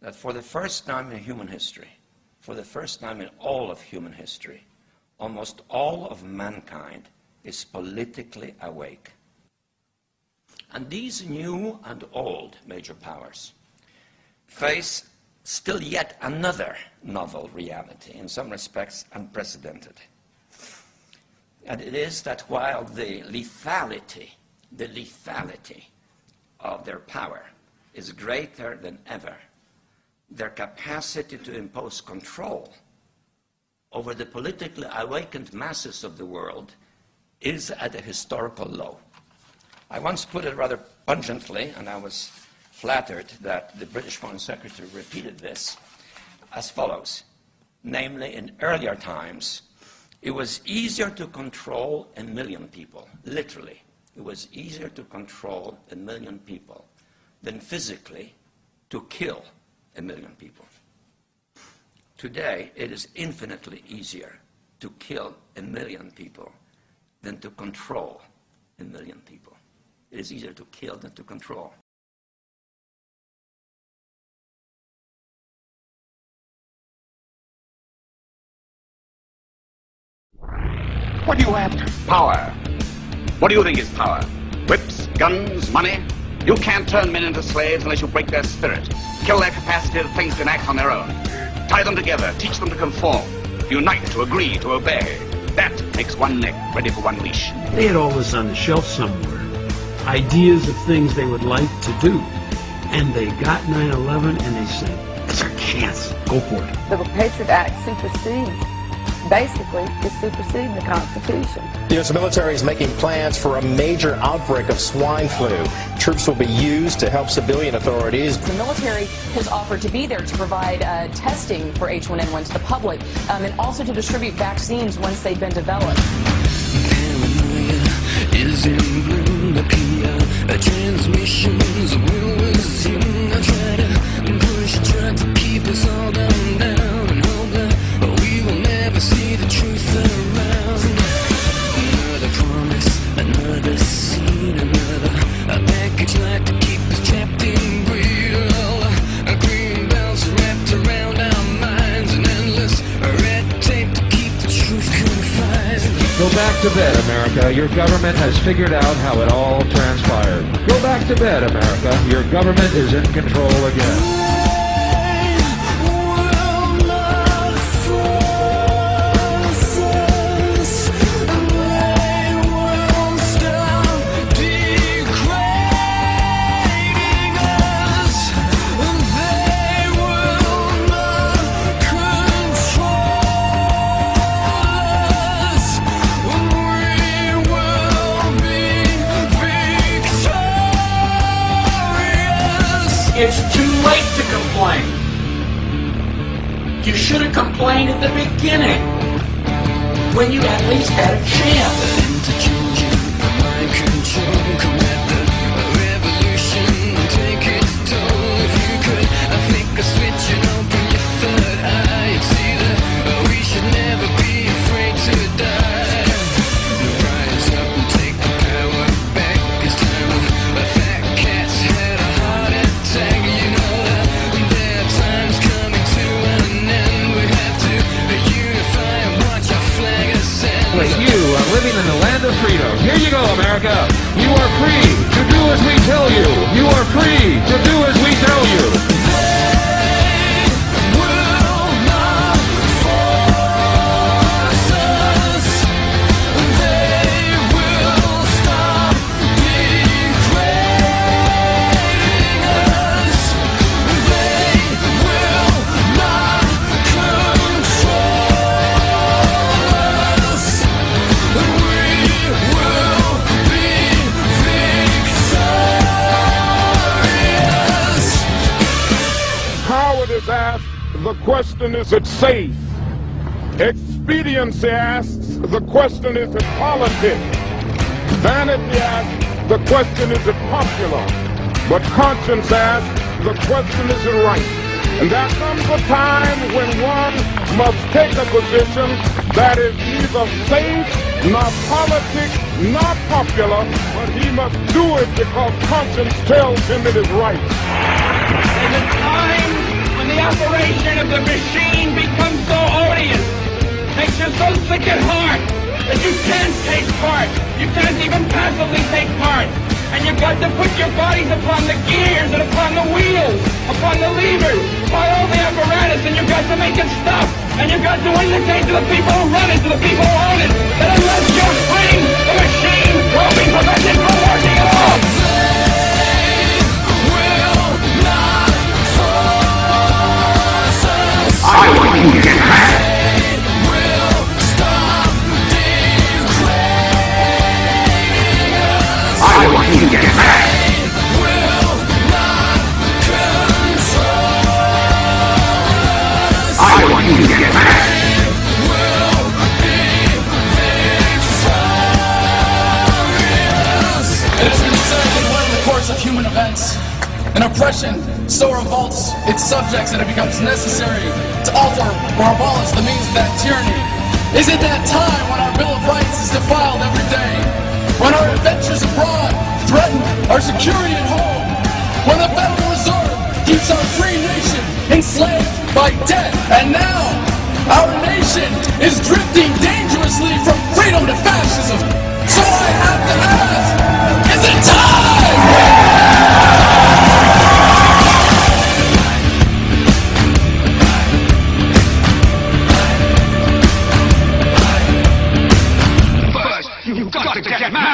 that for the first time in human history, for the first time in all of human history, almost all of mankind is politically awake. And these new and old major powers face still yet another novel reality, in some respects unprecedented. And it is that while the lethality of their power is greater than ever, their capacity to impose control over the politically awakened masses of the world is at a historical low. I once put it rather pungently, and I was flattered that the British Foreign Secretary repeated this, as follows. Namely, in earlier times, it was easier to control 1 million people, literally. It was easier to control 1 million people than physically to kill 1 million people. Today, it is infinitely easier to kill 1 million people than to control 1 million people. It is easier to kill than to control. What are you after? Power. What do you think is power? Whips, guns, money? You can't turn men into slaves unless you break their spirit, kill their capacity to think and act on their own. Tie them together, teach them to conform, to unite, to agree, to obey. That makes one neck ready for one leash. They had all this on the shelf somewhere. Ideas of things they would like to do. And they got 9/11 and they said, it's our chance. Go for it. The Patriot Act basically is superseding the Constitution. The U.S. military is making plans for a major outbreak of swine flu. Troops will be used to help civilian authorities. The military has offered to be there to provide testing for H1N1 to the public and also to distribute vaccines once they've been developed. Paranoia is in bloom, transmissions will resume. I try to push, try to keep us all down and hope that we will never see the truth around. Another promise, another scene, another package like to keep us trapped in greed. All green belts wrapped around our minds, and endless red tape to keep the truth confined. Go back to bed, America. Your government has figured out how it all transpired. Go back to bed, America. Your government is in control again. It's too late to complain. You should have complained at the beginning, when you at least had a chance. Living in the land of freedom. Here you go, America. You are free to do as we tell you. You are free to do as we tell you. They will not force us. They will stop degrading us. They will not control us. We will be victorious. Howard is asked, the question, is it safe? Expediency asks, the question, is it politics? Vanity asks, the question, is it popular? But conscience asks, the question, is it right? And there comes a time when one must take a position that is neither safe, nor politic, nor popular, but he must do it because conscience tells him it is right. There's a time the machine becomes so odious, makes you so sick at heart that you can't take part. You can't even passively take part. And you've got to put your bodies upon the gears and upon the wheels, upon the levers, upon all the apparatus, and you've got to make it stop. And you've got to indicate to the people who run it, to the people who own it, that unless you're free, the machine will be prevented from working at all. I want you to get back. I want you to get back. I want you to get back. It has been said that when in the course of human events, an oppression so revolts its subjects that it becomes necessary to alter or abolish the means of that tyranny. Is it that time when our Bill of Rights is defiled every day? When our adventures abroad threaten our security at home? When the Federal Reserve keeps our free nation enslaved by debt? And now, our nation is drifting dangerously from freedom to fascism. So I have to ask, is it time? You've got to get mad!